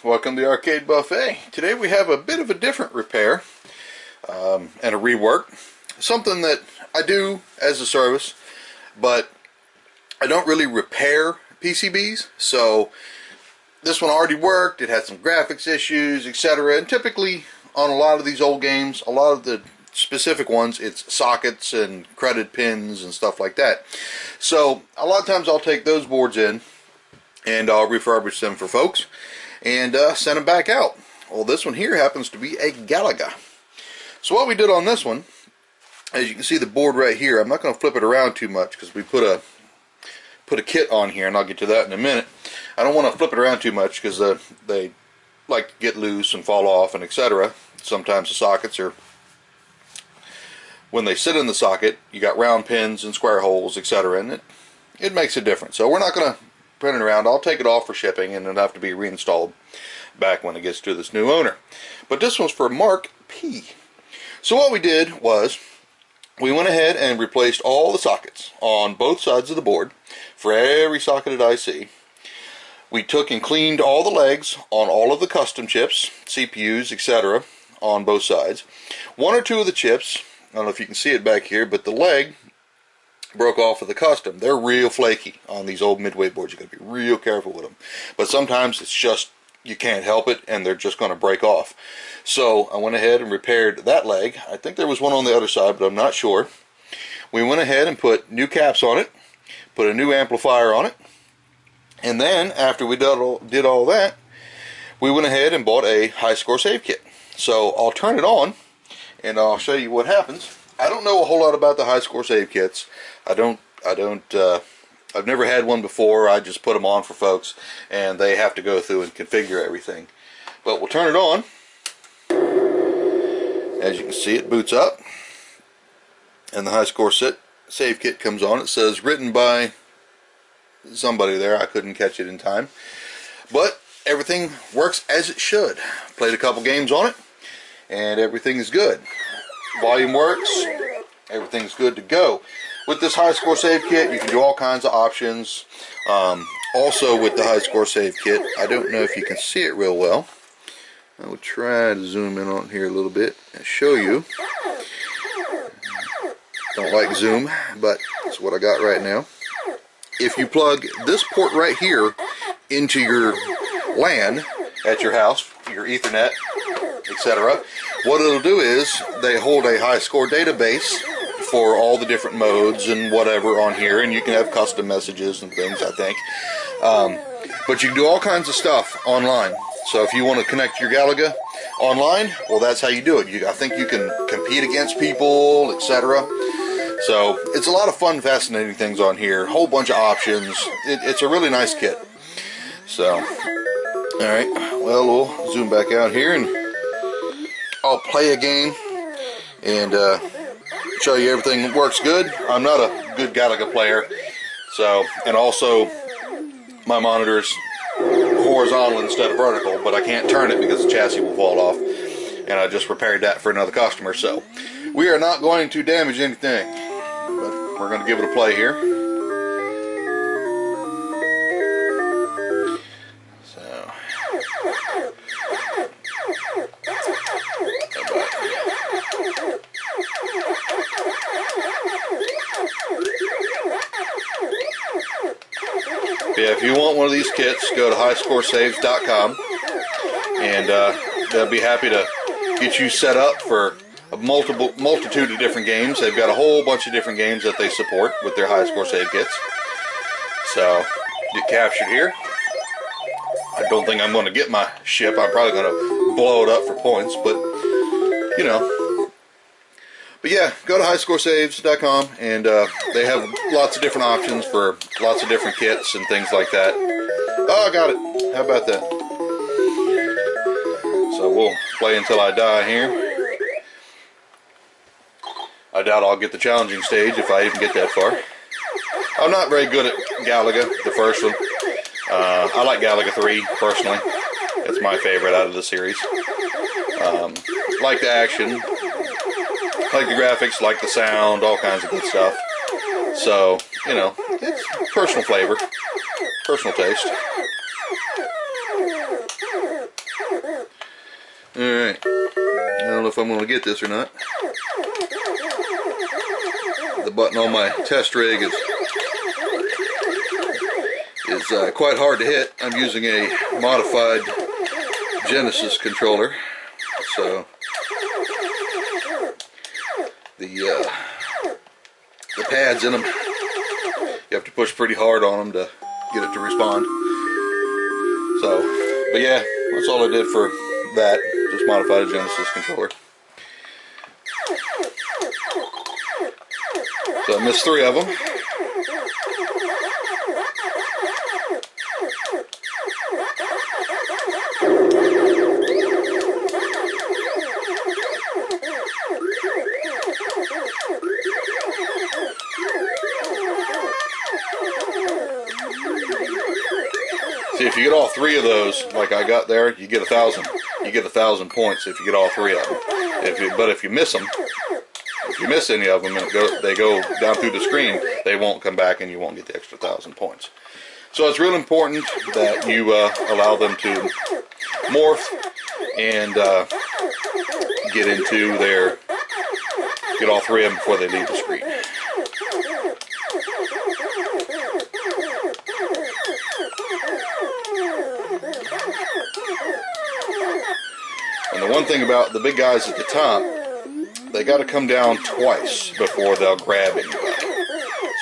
welcome to the Arcade Buffet. Today we have a bit of a different repair and a rework. Something that I do as a service, but I don't really repair PCBs. So this one already worked, it had some graphics issues, etc. And typically on a lot of these old games, a lot of the specific ones, it's sockets and credit pins and stuff like that. So a lot of times I'll take those boards in and I'll refurbish them for folks and send them back out. Well, this one here happens to be a Galaga. So what we did on this one, as you can see the board right here, I'm not going to flip it around too much because we put a kit on here, and I'll get to that in a minute. I don't want to flip it around too much because they like to get loose and fall off and etc. Sometimes the sockets are, when they sit in the socket, you got round pins and square holes, etc. and it makes a difference. So we're not going to print it around. I'll take it off for shipping and it'll have to be reinstalled back when it gets to this new owner. But this one's for Mark P. So what we did was we went ahead and replaced all the sockets on both sides of the board for every socketed IC. We took and cleaned all the legs on all of the custom chips, CPUs, etc. on both sides. One or two of the chips, I don't know if you can see it back here, but the leg broke off of the custom. They're real flaky on these old midway boards. You got to be real careful with them. But sometimes it's just, you can't help it and they're just going to break off. So I went ahead and repaired that leg. I think there was one on the other side, but I'm not sure. We went ahead and put new caps on it, put a new amplifier on it, and then after we did all that, we went ahead and bought a high score save kit. So I'll turn it on and I'll show you what happens. I don't know a whole lot about the high score save kits. I've never had one before. I just put them on for folks and they have to go through and configure everything. But we'll turn it on. As you can see, it boots up and the high score save kit comes on. It says written by somebody there. I couldn't catch it in time. But everything works as it should. Played a couple games on it and everything is good. Volume works. Everything's good to go. With this high score save kit, you can do all kinds of options. Also with the high score save kit, I don't know if you can see it real well. I will try to zoom in on here a little bit and show you. Don't like zoom, but it's what I got right now. If you plug this port right here into your LAN at your house, your Ethernet, etc., what it'll do is they hold a high score database for all the different modes and whatever on here, and you can have custom messages and things, I think. But you can do all kinds of stuff online. So if you want to connect your Galaga online, well, that's how you do it. I think you can compete against people, etc. So it's a lot of fun, fascinating things on here. Whole bunch of options. It's a really nice kit. So, alright, well, we'll zoom back out here and I'll play a game and show you everything works good. I'm not a good Galaga player, so, and also my monitor's horizontal instead of vertical, but I can't turn it because the chassis will fall off, and I just repaired that for another customer. So we are not going to damage anything, but we're going to give it a play here. So yeah, if you want one of these kits, go to highscoresaves.com and they'll be happy to get you set up for a multitude of different games. They've got a whole bunch of different games that they support with their high score save kits. So, get captured here. I don't think I'm going to get my ship. I'm probably going to blow it up for points, but you know. But yeah, go to highscoresaves.com and they have lots of different options for lots of different kits and things like that. Oh, I got it. How about that? So we'll play until I die here. I doubt I'll get the challenging stage if I even get that far. I'm not very good at Galaga, the first one. I like Galaga 3 personally. It's my favorite out of the series. Like the action. Like the graphics, like the sound, all kinds of good stuff. So, you know, it's personal flavor, personal taste. Alright, I don't know if I'm going to get this or not. The button on my test rig is quite hard to hit. I'm using a modified Genesis controller, so the pads in them, you have to push pretty hard on them to get it to respond. So, but yeah, that's all I did for that. Just modified a Genesis controller. So I missed 3 of them. See, if you get all 3 of those, like I got there, you get 1,000. You get 1,000 points if you get all 3 of them. But if you miss them, if you miss any of them and they go down through the screen, they won't come back and you won't get the extra 1,000 points. So it's real important that you allow them to morph and get all 3 of them before they leave the screen. And the one thing about the big guys at the top, they got to come down twice before they'll grab anybody.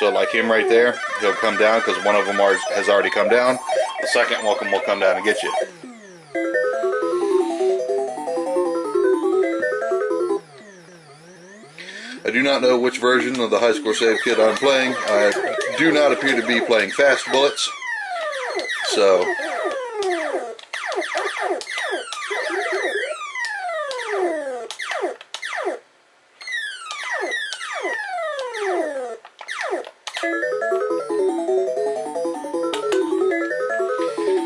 So like him right there, he'll come down because one of them has already come down. The second one will come down and get you. I do not know which version of the high score save kit I'm playing. I do not appear to be playing fast bullets. So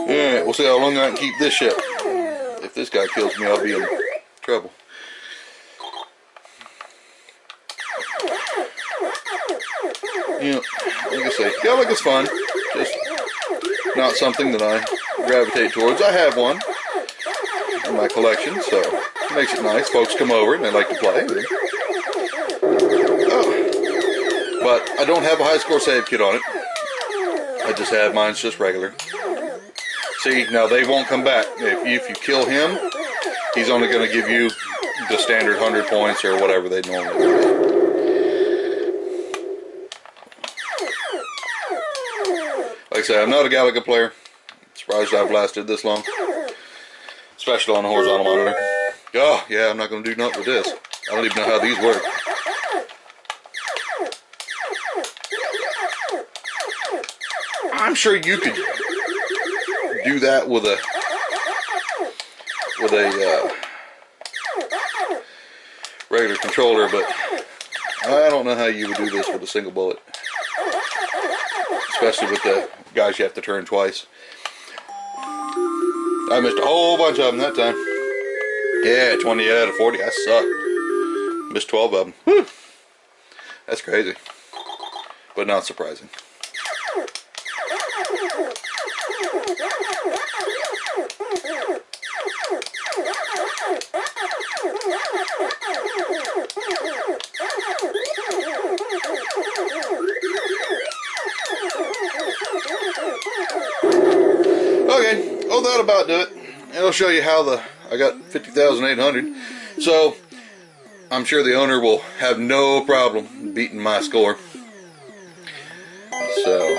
alright, we'll see how long I can keep this shit. If this guy kills me, I'll be in trouble. You know, like I say, Galaga's fun. Just not something that I gravitate towards. I have one in my collection, so it makes it nice. Folks come over and they like to play. Oh. But I don't have a high score save kit on it. I just have mine's just regular. See, now they won't come back. If you kill him, he's only going to give you the standard 100 points or whatever they normally do. Like I say, I'm not a Galaga player. Surprised I've lasted this long. Especially on the horizontal monitor. Oh, yeah, I'm not going to do nothing with this. I don't even know how these work. I'm sure you could do that with a regular controller, but I don't know how you would do this with a single bullet. Especially with the guys you have to turn twice. I missed a whole bunch of them that time. Yeah, 28 out of 40. I suck. Missed 12 of them. Whew. That's crazy. But not surprising. Okay, well that'll about do it. It'll show you how I got 50,800. So I'm sure the owner will have no problem beating my score. So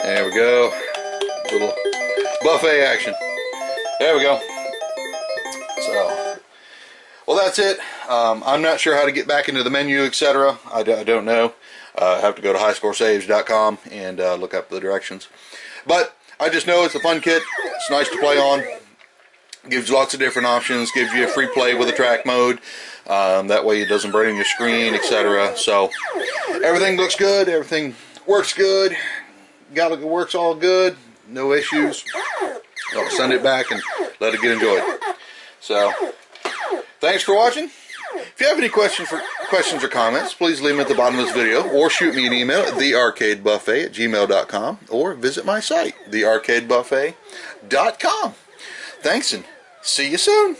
there we go. Little buffet action. There we go. So, well, that's it. I'm not sure how to get back into the menu, etc. I don't know. I have to go to highscoresaves.com and look up the directions. But I just know it's a fun kit. It's nice to play on. Gives you lots of different options. Gives you a free play with a track mode. That way it doesn't burn your screen, etc. So everything looks good. Everything works good. Galaga works all good. No issues. I'll send it back and let it get enjoyed. So thanks for watching. If you have any questions questions or comments, please leave them at the bottom of this video, or shoot me an email at thearcadebuffet@gmail.com, or visit my site, thearcadebuffet.com. Thanks, and see you soon.